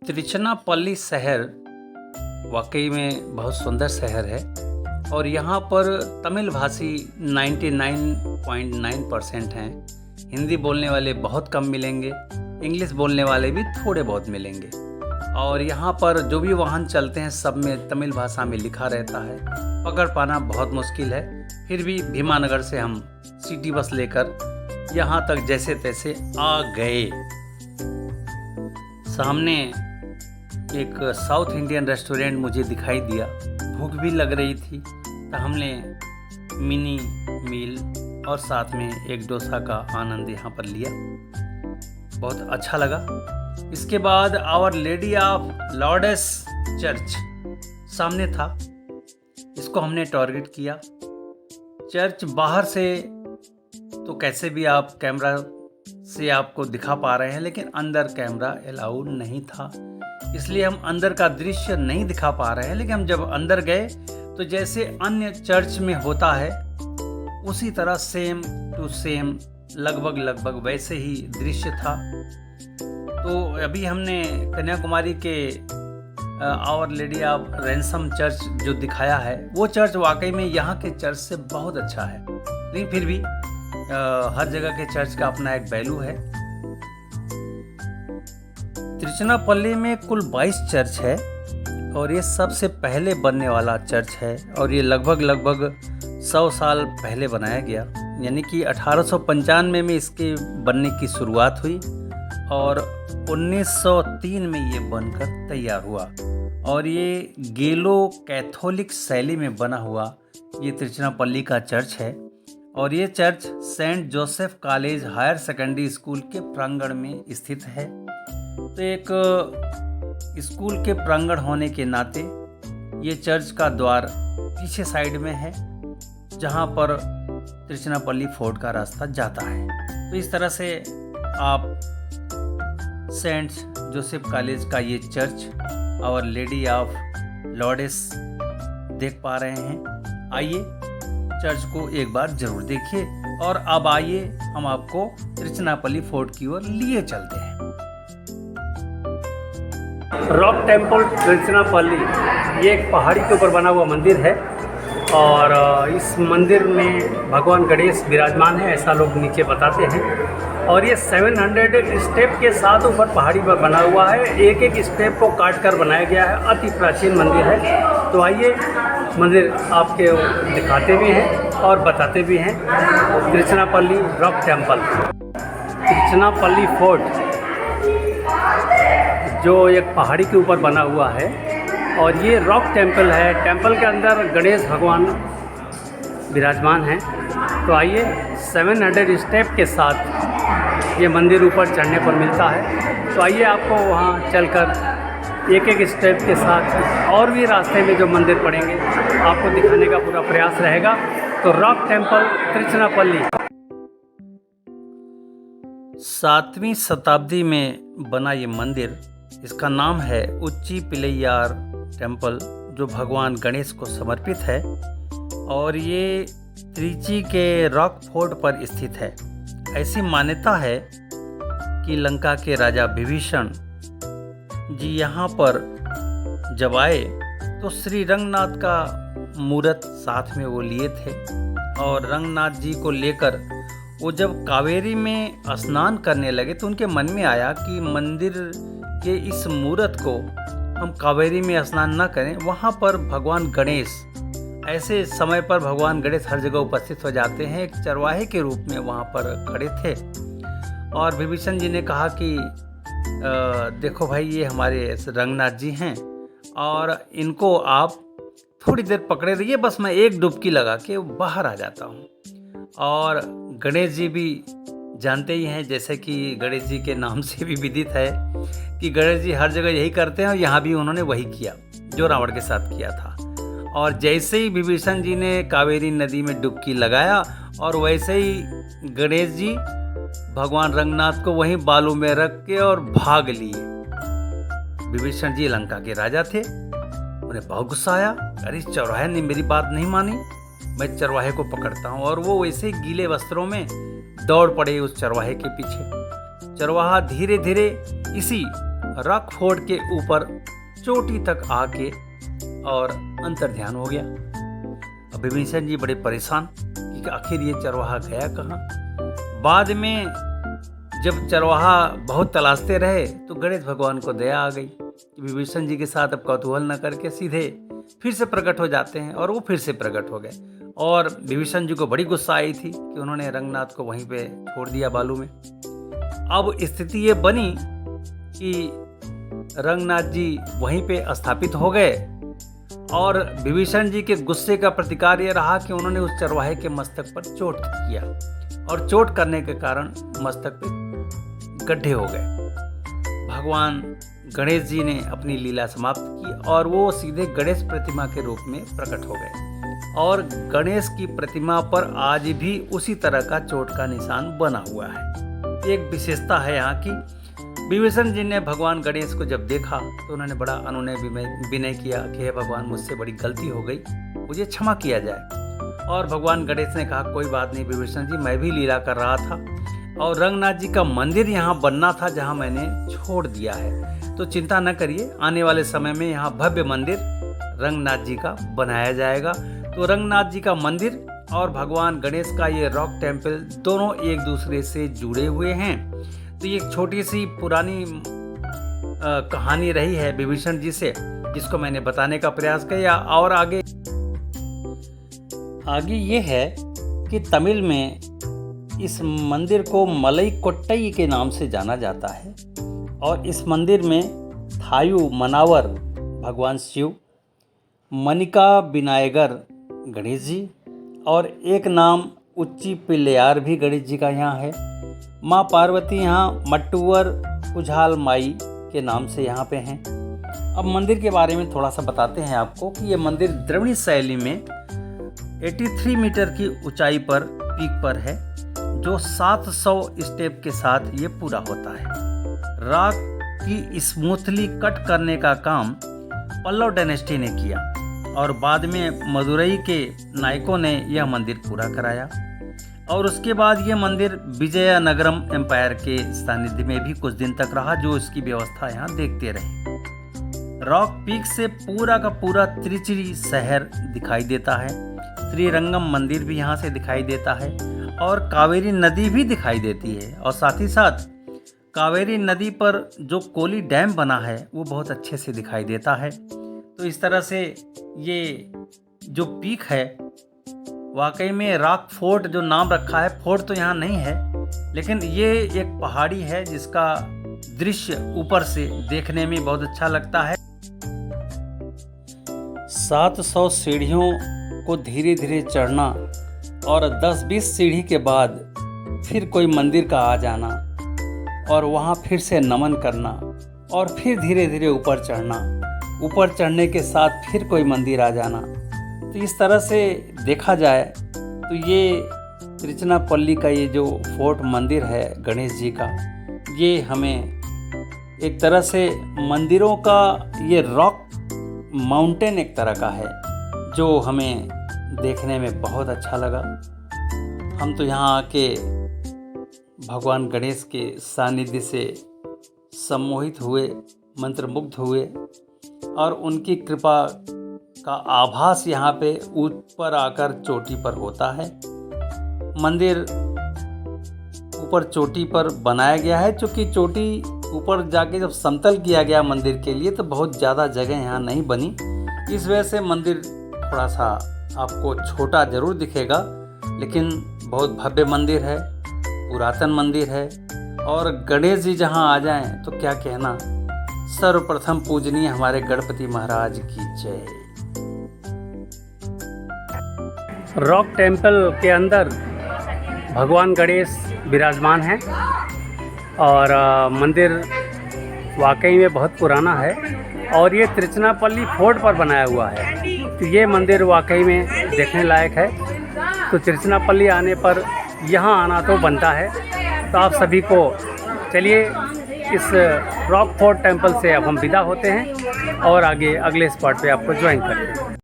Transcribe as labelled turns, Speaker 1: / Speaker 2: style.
Speaker 1: तिरुचिरापल्ली शहर वाकई में बहुत सुंदर शहर है और यहाँ पर तमिल भाषी 99.9% हैं। हिंदी बोलने वाले बहुत कम मिलेंगे, इंग्लिश बोलने वाले भी थोड़े बहुत मिलेंगे और यहाँ पर जो भी वाहन चलते हैं सब में तमिल भाषा में लिखा रहता है। पकड़ पाना बहुत मुश्किल है, फिर भी भीमानगर से हम सिटी बस लेकर यहाँ तक जैसे तैसे आ गए। सामने एक साउथ इंडियन रेस्टोरेंट मुझे दिखाई दिया, भूख भी लग रही थी तो हमने मिनी मील और साथ में एक डोसा का आनंद यहाँ पर लिया, बहुत अच्छा लगा। इसके बाद Our Lady of Lourdes Church सामने था, इसको हमने टारगेट किया। चर्च बाहर से तो कैसे भी आप कैमरा से आपको दिखा पा रहे हैं, लेकिन अंदर कैमरा अलाउड नहीं था, इसलिए हम अंदर का दृश्य नहीं दिखा पा रहे हैं। लेकिन हम जब अंदर गए तो जैसे अन्य चर्च में होता है उसी तरह सेम टू सेम लगभग वैसे ही दृश्य था। तो अभी हमने कन्याकुमारी के Our Lady of Ransom Church जो दिखाया है वो चर्च वाकई में यहाँ के चर्च से बहुत अच्छा है, लेकिन फिर भी हर जगह के चर्च का अपना एक वैल्यू है। तिरुचिरापल्ली में कुल 22 चर्च है और ये सबसे पहले बनने वाला चर्च है और ये लगभग 100 साल पहले बनाया गया, यानी कि 1895 में इसके बनने की शुरुआत हुई और 1903 में ये बनकर तैयार हुआ। और ये गेलो कैथोलिक शैली में बना हुआ ये तिरुचिरापल्ली का चर्च है और ये church Saint Joseph College Higher Secondary School के प्रांगण में स्थित है। तो एक स्कूल के प्रांगण होने के नाते ये चर्च का द्वार पीछे साइड में है जहाँ पर तिरुचिरापल्ली फोर्ट का रास्ता जाता है। तो इस तरह से आप सेंट जोसेफ कॉलेज का ये church Our Lady of Lourdes देख पा रहे हैं। आइए चर्च को एक बार जरूर देखिए और अब आइए हम आपको तिरुचिरापल्ली फोर्ट की ओर लिए चलते हैं। रॉक टेम्पल तिरुचिरापल्ली ये एक पहाड़ी के ऊपर बना हुआ मंदिर है और इस मंदिर में भगवान गणेश विराजमान है, ऐसा लोग नीचे बताते हैं। और ये 700 स्टेप के साथ ऊपर पहाड़ी पर बना हुआ है, एक एक स्टेप को काट कर बनाया गया है, अति प्राचीन मंदिर है। तो आइए मंदिर आपके दिखाते भी हैं और बताते भी हैं। Tiruchirappalli rock temple, Tiruchirappalli fort जो एक पहाड़ी के ऊपर बना हुआ है और ये रॉक टेम्पल है। टेम्पल के अंदर गणेश भगवान विराजमान हैं। तो आइए 700 स्टेप के साथ ये मंदिर ऊपर चढ़ने पर मिलता है। तो आइए आपको वहाँ चलकर एक एक स्टेप के साथ और भी रास्ते में जो मंदिर पड़ेंगे आपको दिखाने का पूरा प्रयास रहेगा। तो रॉक टेम्पल तिरुचिरापल्ली 7वीं शताब्दी में बना ये मंदिर, इसका नाम है उच्ची पिल्लैयार टेम्पल, जो भगवान गणेश को समर्पित है और ये त्रिची के रॉक फोर्ट पर स्थित है। ऐसी मान्यता है कि लंका के राजा विभीषण जी यहाँ पर जब आए तो श्री रंगनाथ का मूर्त साथ में वो लिए थे और रंगनाथ जी को लेकर वो जब कावेरी में स्नान करने लगे तो उनके मन में आया कि मंदिर के इस मूर्त को हम कावेरी में स्नान न करें, वहाँ पर भगवान गणेश, ऐसे समय पर भगवान गणेश हर जगह उपस्थित हो जाते हैं, एक चरवाहे के रूप में वहाँ पर खड़े थे। और विभीषण जी ने कहा कि देखो भाई ये हमारे रंगनाथ जी हैं और इनको आप थोड़ी देर पकड़े रहिए, बस मैं एक डुबकी लगा के बाहर आ जाता हूँ। और गणेश जी भी जानते ही हैं, जैसे कि गणेश जी के नाम से भी विदित है कि गणेश जी हर जगह यही करते हैं और यहाँ भी उन्होंने वही किया जो रावण के साथ किया था। और जैसे ही विभीषण जी ने कावेरी नदी में डुबकी लगाया और वैसे ही गणेश जी भगवान रंगनाथ को वहीं बालू में रख के और भाग लिए। विभीषण जी लंका के राजा थे, उन्हें बहुत गुस्सा आया, अरे चरवाहे ने मेरी बात नहीं मानी, मैं चरवाहे को पकड़ता हूँ। और वो वैसे गीले वस्त्रों में दौड़ पड़े उस चरवाहे के पीछे। चरवाहा धीरे धीरे इसी रॉक फोर्ट के ऊपर चोटी तक आके और अंतर ध्यान हो गया। अब विभीषण जी बड़े परेशान कि आखिर ये चरवाहा गया कहाँ। बाद में जब चरवाहा बहुत तलाशते रहे तो गणेश भगवान को दया आ गई कि विभीषण जी के साथ अब कौतूहल न करके सीधे फिर से प्रकट हो जाते हैं, और वो फिर से प्रकट हो गए। और विभीषण जी को बड़ी गुस्सा आई थी कि उन्होंने रंगनाथ को वहीं पे छोड़ दिया बालू में। अब स्थिति ये बनी कि रंगनाथ जी वहीं पे स्थापित हो गए, और विभीषण जी के गुस्से का प्रतिकार ये रहा कि उन्होंने उस चरवाहे के मस्तक पर चोट किया, और चोट करने के कारण मस्तक पे गड्ढे हो गए। भगवान गणेश जी ने अपनी लीला समाप्त की और वो सीधे गणेश प्रतिमा के रूप में प्रकट हो गए, और गणेश की प्रतिमा पर आज भी उसी तरह का चोट का निशान बना हुआ है। एक विशेषता है यहाँ की, विभीषण जी ने भगवान गणेश को जब देखा तो उन्होंने बड़ा अनुनय विनय किया कि हे भगवान, मुझसे बड़ी गलती हो गई, मुझे क्षमा किया जाए। और भगवान गणेश ने कहा कोई बात नहीं विभीषण जी, मैं भी लीला कर रहा था और रंगनाथ जी का मंदिर यहाँ बनना था जहाँ मैंने छोड़ दिया है, तो चिंता न करिए, आने वाले समय में यहाँ भव्य मंदिर रंगनाथ जी का बनाया जाएगा। तो रंगनाथ जी का मंदिर और भगवान गणेश का ये रॉक टेम्पल दोनों एक दूसरे से जुड़े हुए हैं। तो ये एक छोटी सी पुरानी कहानी रही है विभीषण जी से, जिसको मैंने बताने का प्रयास किया। और आगे ये है कि तमिल में इस मंदिर को मलई कोट्टई के नाम से जाना जाता है, और इस मंदिर में थायु मनावर भगवान शिव, मनिका विनायगर गणेश जी, और एक नाम उच्ची पिल्लैयार भी गणेश जी का यहाँ है। माँ पार्वती यहाँ मट्टूवर पुझाल माई के नाम से यहाँ पे हैं। अब मंदिर के बारे में थोड़ा सा बताते हैं आपको कि ये मंदिर द्रविड़ शैली में 83 मीटर की ऊंचाई पर पीक पर है, जो 700 स्टेप के साथ ये पूरा होता है। रॉक की स्मूथली कट करने का काम पल्लव डायनेस्टी ने किया, और बाद में मदुरई के नायकों ने यह मंदिर पूरा कराया, और उसके बाद ये मंदिर विजयनगरम एम्पायर के सानिध्य में भी कुछ दिन तक रहा, जो इसकी व्यवस्था यहाँ देखते रहे। रॉक पीक से पूरा का पूरा त्रिचिरी शहर दिखाई देता है, श्रीरंगम मंदिर भी यहाँ से दिखाई देता है, और कावेरी नदी भी दिखाई देती है, और साथ ही साथ कावेरी नदी पर जो कोली डैम बना है वो बहुत अच्छे से दिखाई देता है। तो इस तरह से ये जो पीक है वाकई में रॉक फोर्ट जो नाम रखा है, फोर्ट तो यहाँ नहीं है, लेकिन ये एक पहाड़ी है जिसका दृश्य ऊपर से देखने में बहुत अच्छा लगता है। 700 सीढ़ियों को धीरे धीरे चढ़ना और 10-20 सीढ़ी के बाद फिर कोई मंदिर का आ जाना और वहाँ फिर से नमन करना और फिर धीरे धीरे ऊपर चढ़ना, ऊपर चढ़ने के साथ फिर कोई मंदिर आ जाना। तो इस तरह से देखा जाए तो ये तिरुचनापल्ली का ये जो फोर्ट मंदिर है गणेश जी का, ये हमें एक तरह से मंदिरों का ये रॉक माउंटेन एक तरह का है जो हमें देखने में बहुत अच्छा लगा। हम तो यहाँ आके भगवान गणेश के सानिध्य से सम्मोहित हुए, मंत्रमुग्ध हुए और उनकी कृपा का आभास यहाँ पे ऊपर आकर चोटी पर होता है। मंदिर ऊपर चोटी पर बनाया गया है, क्योंकि चोटी ऊपर जाके जब समतल किया गया मंदिर के लिए तो बहुत ज़्यादा जगह यहाँ नहीं बनी। इस वजह से मंदिर थोड़ा सा आपको छोटा ज़रूर दिखेगा, लेकिन बहुत भव्य मंदिर है, पुरातन मंदिर है। और गणेश जी जहाँ आ जाएं तो क्या कहना, सर्वप्रथम पूजनीय हमारे गणपति महाराज की जय। रॉक टेम्पल के अंदर भगवान गणेश विराजमान हैं और मंदिर वाकई में बहुत पुराना है और ये तिरुचनापल्ली फोर्ट पर बनाया हुआ है। तो ये मंदिर वाकई में देखने लायक है। तो तिरुचनापल्ली आने पर यहाँ आना तो बनता है। तो आप सभी को चलिए इस रॉक फोर्ट टेम्पल से अब हम विदा होते हैं और आगे अगले स्पॉट पे आपको ज्वाइन करते हैं।